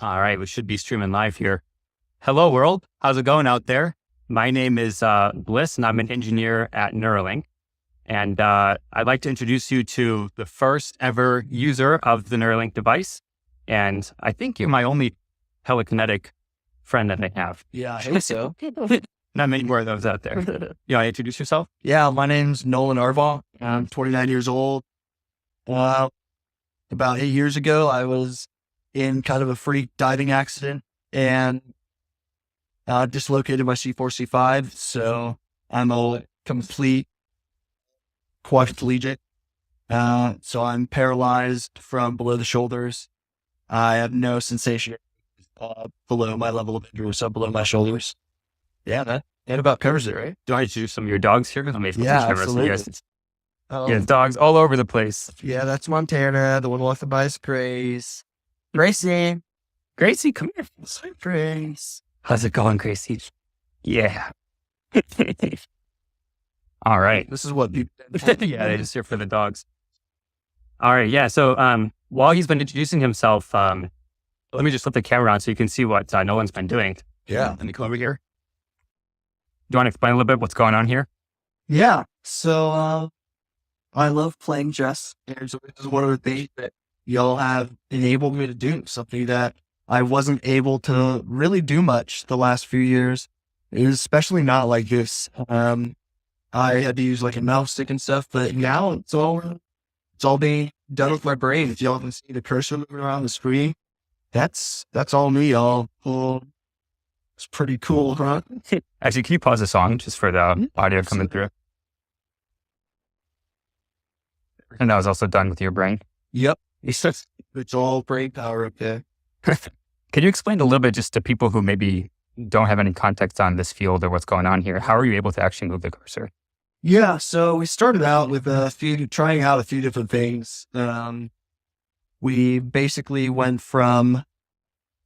All right, we should be streaming live here. Hello, world. How's it going out there? My name is Bliss, and I'm an engineer at Neuralink. And I'd like to introduce you to the first ever user of the Neuralink device. And I think you're my only telekinetic friend that I have. Yeah, I think so. Not many more of those out there. You want to introduce yourself? Yeah, my name's Nolan Arval. I'm 29 years old. About 8 years ago, I was in kind of a freak diving accident and dislocated my C4, C5. So I'm a complete quadriplegic. So I'm paralyzed from below the shoulders. I have no sensation below my level of injury, so below my shoulders. Yeah, that about covers it, right? Do I introduce some of your dogs here? Yeah, absolutely. Yes, dogs all over the place. Yeah, that's Montana, the one with the bicycle race. Gracie, come here. Grace. How's it going, Gracie? Yeah. All right. This is what people. Yeah, they just here for the dogs. All right. Yeah. So while he's been introducing himself, let me just flip the camera on so you can see what Nolan's been doing. Yeah. Let me come over here. Do you want to explain a little bit what's going on here? Yeah. So I love playing chess. And so this is one of the things that y'all have enabled me to do, something that I wasn't able to really do much the last few years. It was especially not like this. I had to use like a mouse stick and stuff, but now it's all being done with my brain. If y'all can see the cursor moving around the screen, that's all me, y'all. It's pretty cool, huh? Actually, can you pause the song just for the audio coming through? And that was also done with your brain? Yep. It's all brain power up there. Can you explain a little bit just to people who maybe don't have any context on this field or what's going on here? How are you able to actually move the cursor? Yeah, so we started out with trying out a few different things. We basically went from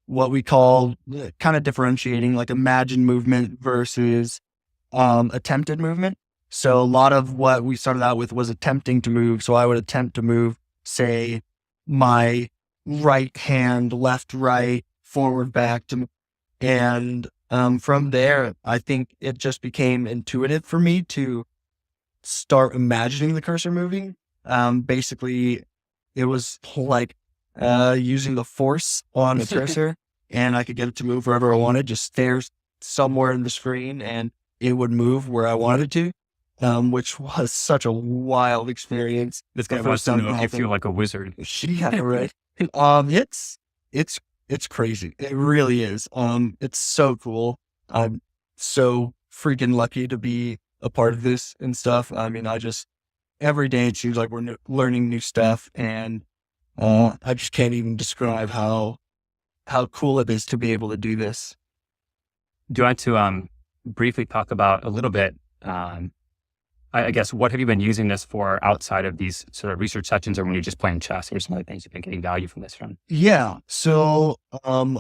what we call kind of differentiating like imagined movement versus attempted movement. So a lot of what we started out with was attempting to move. So I would attempt to move, say, my right hand, left, right, forward, back and from there, I think it just became intuitive for me to start imagining the cursor moving. Basically, it was like using the force on the cursor, and I could get it to move wherever I wanted, just stare somewhere in the screen, and it would move where I wanted to, which was such a wild experience. This guy wants to know if you feel like a wizard. Yeah, right. It's crazy. It really is. It's so cool. I'm so freaking lucky to be a part of this and stuff. I mean, every day it seems like we're learning new stuff, and I just can't even describe how cool it is to be able to do this. Do you want to briefly talk about a little bit, I guess, what have you been using this for outside of these sort of research sessions, or when you're just playing chess, or some other things you've been getting value from this from? Yeah. So one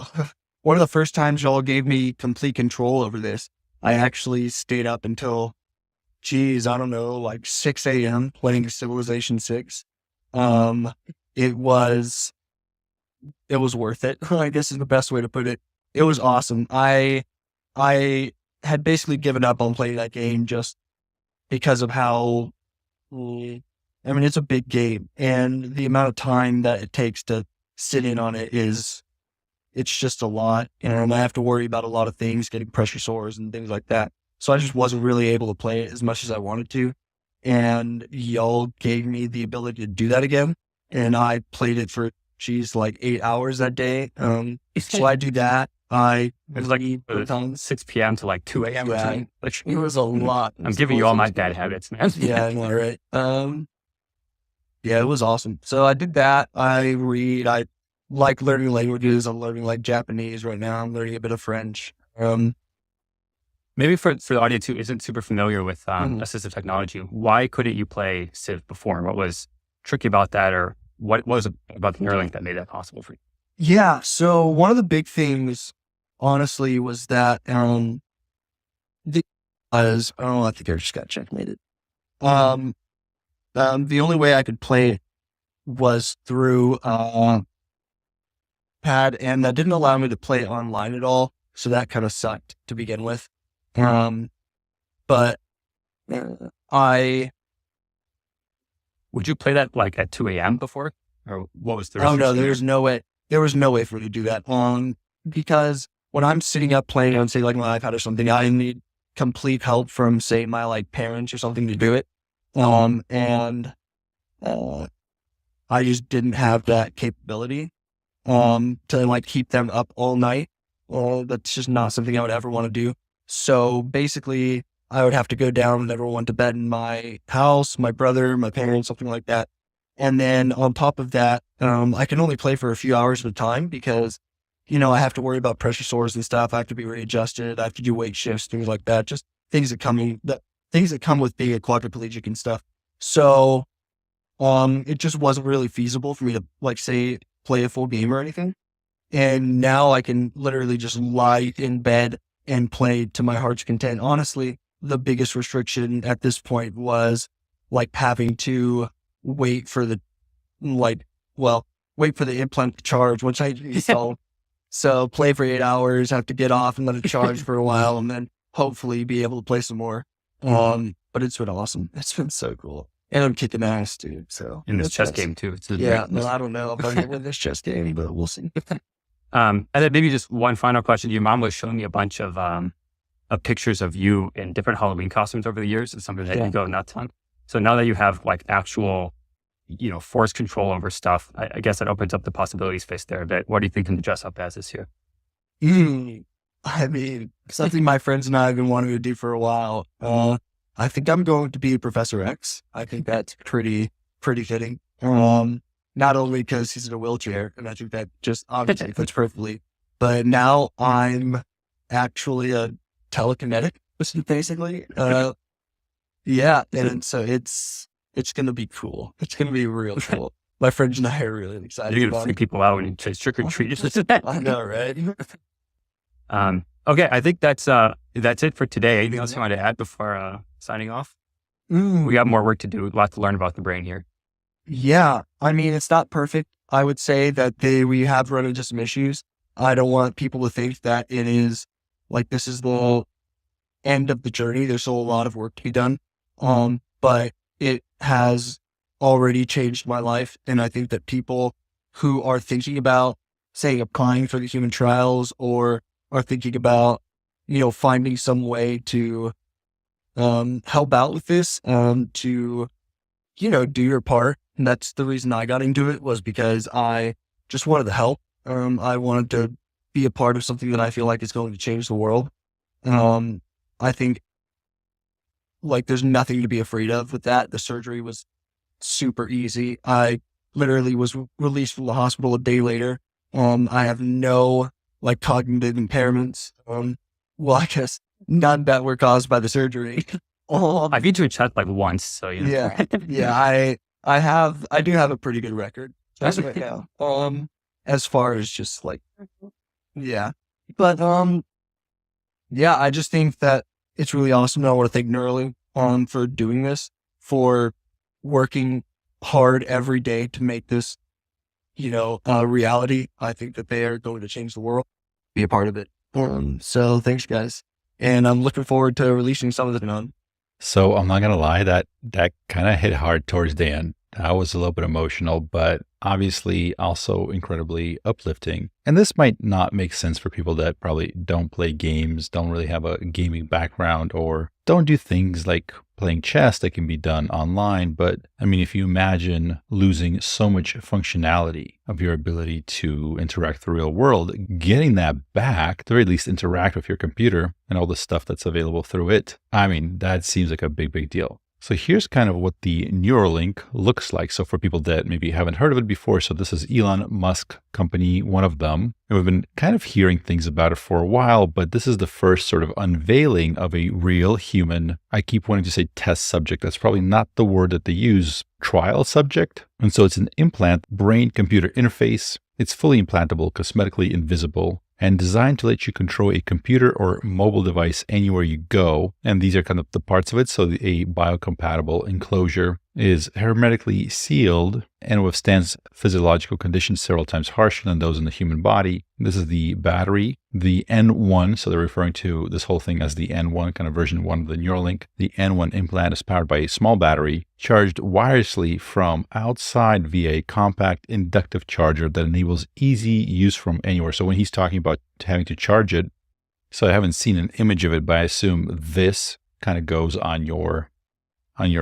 of the first times y'all gave me complete control over this, I actually stayed up until, I don't know, like 6 a.m. playing Civilization 6. It was worth it. I guess is the best way to put it. It was awesome. I had basically given up on playing that game just because of how, it's a big game, and the amount of time that it takes to sit in on it's just a lot. And I have to worry about a lot of things, getting pressure sores and things like that. So I just wasn't really able to play it as much as I wanted to. And y'all gave me the ability to do that again. And I played it for, like 8 hours that day. So I do that. It was like 6 p.m. to like 2 a.m. or something. It was a lot. I'm giving you all my bad habits, man. Yeah, I know, right? Yeah, it was awesome. So I did that. I read. I like learning languages. I'm learning like Japanese right now. I'm learning a bit of French. Maybe for the audience who isn't super familiar with assistive technology, why couldn't you play Civ before? What was tricky about that, or what was it about the Neuralink that made that possible for you? Yeah. So one of the big things, honestly, was that I think I just got checkmated. The only way I could play it was through pad, and that didn't allow me to play online at all. So that kind of sucked to begin with. But I Would you play that like at 2 a.m. before? Or what was the Oh no, restriction there was no way. There was no way for me to do that. Because when I'm sitting up playing on, say, like my iPad or something, I need complete help from, say, my like parents or something to do it. And I just didn't have that capability to like keep them up all night. That's just not something I would ever want to do. So basically, I would have to go down and everyone went to bed in my house, my brother, my parents, something like that. And then on top of that, I can only play for a few hours at a time because, you know, I have to worry about pressure sores and stuff. I have to be readjusted. I have to do weight shifts, things like that. Just things that come with being a quadriplegic and stuff. So, it just wasn't really feasible for me to, like, say, play a full game or anything. And now I can literally just lie in bed and play to my heart's content. Honestly, the biggest restriction at this point was like having to wait for the implant to charge, which I installed. So play for 8 hours, have to get off and let it charge for a while, and then hopefully be able to play some more. But it's been awesome. It's been so cool. And I'm kicking ass, dude. So in this chess game too? Yeah, no, I don't know if I'm gonna win this chess game, but we'll see. And then maybe just one final question. Your mom was showing me a bunch of pictures of you in different Halloween costumes over the years. It's something that you go nuts on. So now that you have like actual, you know, force control over stuff, I guess that opens up the possibility space there a bit. What do you think you can dress up as this year? I mean, something my friends and I have been wanting to do for a while. I think I'm going to be Professor X. I think that's pretty fitting. Not only because he's in a wheelchair, and I think that just obviously fits perfectly, but now I'm actually a telekinetic, basically. Yeah, and so it's going to be cool. It's going to be real cool. My friends and I are really excited. You're going to freak people out when you say trick or treat. I know, right? Okay, I think that's it for today. Anything else you want to add before signing off? We got more work to do. A lot to learn about the brain here. Yeah, I mean, it's not perfect. I would say that we have run into some issues. I don't want people to think that it is like this is the end of the journey. There's still a lot of work to be done. But it has already changed my life. And I think that people who are thinking about, say, applying for the human trials or are thinking about, you know, finding some way to help out with this, to, you know, do your part. And that's the reason I got into it, was because I just wanted to help. I wanted to be a part of something that I feel like is going to change the world. I think like there's nothing to be afraid of with that. The surgery was super easy. I literally was released from the hospital a day later. I have no like cognitive impairments. Well, I guess none that were caused by the surgery. I've been to a chat like once, so you know. Yeah. I do have a pretty good record as right now. As far as just like, yeah, but yeah, I just think that it's really awesome. I want to thank Neuralink for doing this, for working hard every day to make this, you know, reality. I think that they are going to change the world, be a part of it. So thanks, guys, and I'm looking forward to releasing some of it. So I'm not going to lie, that kind of hit hard towards the end. I was a little bit emotional, but obviously also incredibly uplifting. And this might not make sense for people that probably don't play games, don't really have a gaming background, or don't do things like playing chess that can be done online. But I mean, if you imagine losing so much functionality of your ability to interact with the real world, getting that back, to at least interact with your computer and all the stuff that's available through it, I mean, that seems like a big deal. So here's kind of what the Neuralink looks like. So for people that maybe haven't heard of it before, so this is Elon Musk company, one of them. And we've been kind of hearing things about it for a while, but this is the first sort of unveiling of a real human, I keep wanting to say test subject. That's probably not the word that they use, trial subject. And so it's an implant brain-computer interface. It's fully implantable, cosmetically invisible, and designed to let you control a computer or mobile device anywhere you go. And these are kind of the parts of it. So a biocompatible enclosure, is hermetically sealed and withstands physiological conditions several times harsher than those in the human body. This is the battery, the N1. So they're referring to this whole thing as the N1, kind of version 1 of the Neuralink. The N1 implant is powered by a small battery charged wirelessly from outside via a compact inductive charger that enables easy use from anywhere. So when he's talking about having to charge it, so I haven't seen an image of it, but I assume this kind of goes on your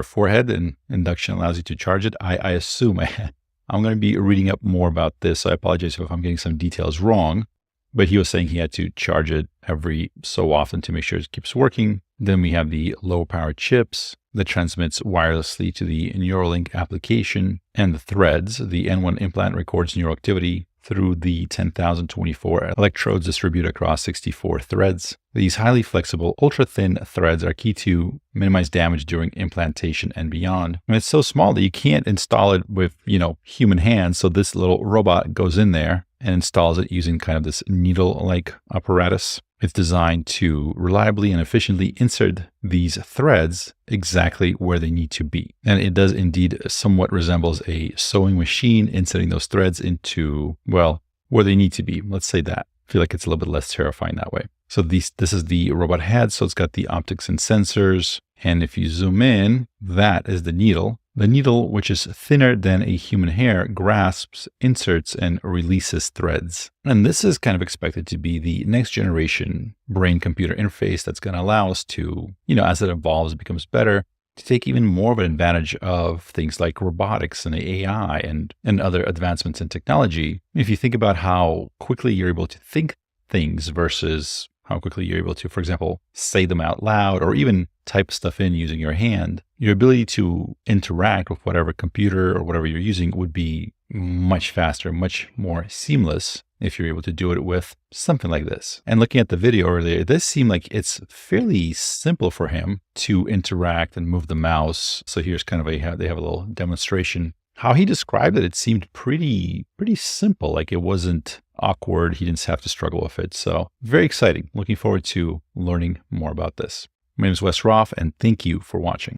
forehead, and induction allows you to charge it. I assume I'm going to be reading up more about this. So I apologize if I'm getting some details wrong, but he was saying he had to charge it every so often to make sure it keeps working. Then we have the low power chips that transmits wirelessly to the Neuralink application and the threads. The N1 implant records neural activity through the 10,024 electrodes distributed across 64 threads. These highly flexible, ultra-thin threads are key to minimize damage during implantation and beyond. And it's so small that you can't install it with, human hands. So this little robot goes in there and installs it using kind of this needle-like apparatus. It's designed to reliably and efficiently insert these threads exactly where they need to be. And it does indeed somewhat resembles a sewing machine, inserting those threads into, well, where they need to be. Let's say that. I feel like it's a little bit less terrifying that way. So this is the robot head. So it's got the optics and sensors. And if you zoom in, that is the needle. The needle, which is thinner than a human hair, grasps, inserts, and releases threads. And this is kind of expected to be the next generation brain-computer interface that's going to allow us to, as it evolves, becomes better, to take even more of an advantage of things like robotics and AI and other advancements in technology. If you think about how quickly you're able to think things versus how quickly you're able to, for example, say them out loud or even type stuff in using your hand, your ability to interact with whatever computer or whatever you're using would be much faster, much more seamless if you're able to do it with something like this. And looking at the video earlier, it does seem like it's fairly simple for him to interact and move the mouse. So here's kind of they have a little demonstration. How he described it, it seemed pretty simple. Like it wasn't awkward. He didn't have to struggle with it. So very exciting. Looking forward to learning more about this. My name is Wes Roth, and thank you for watching.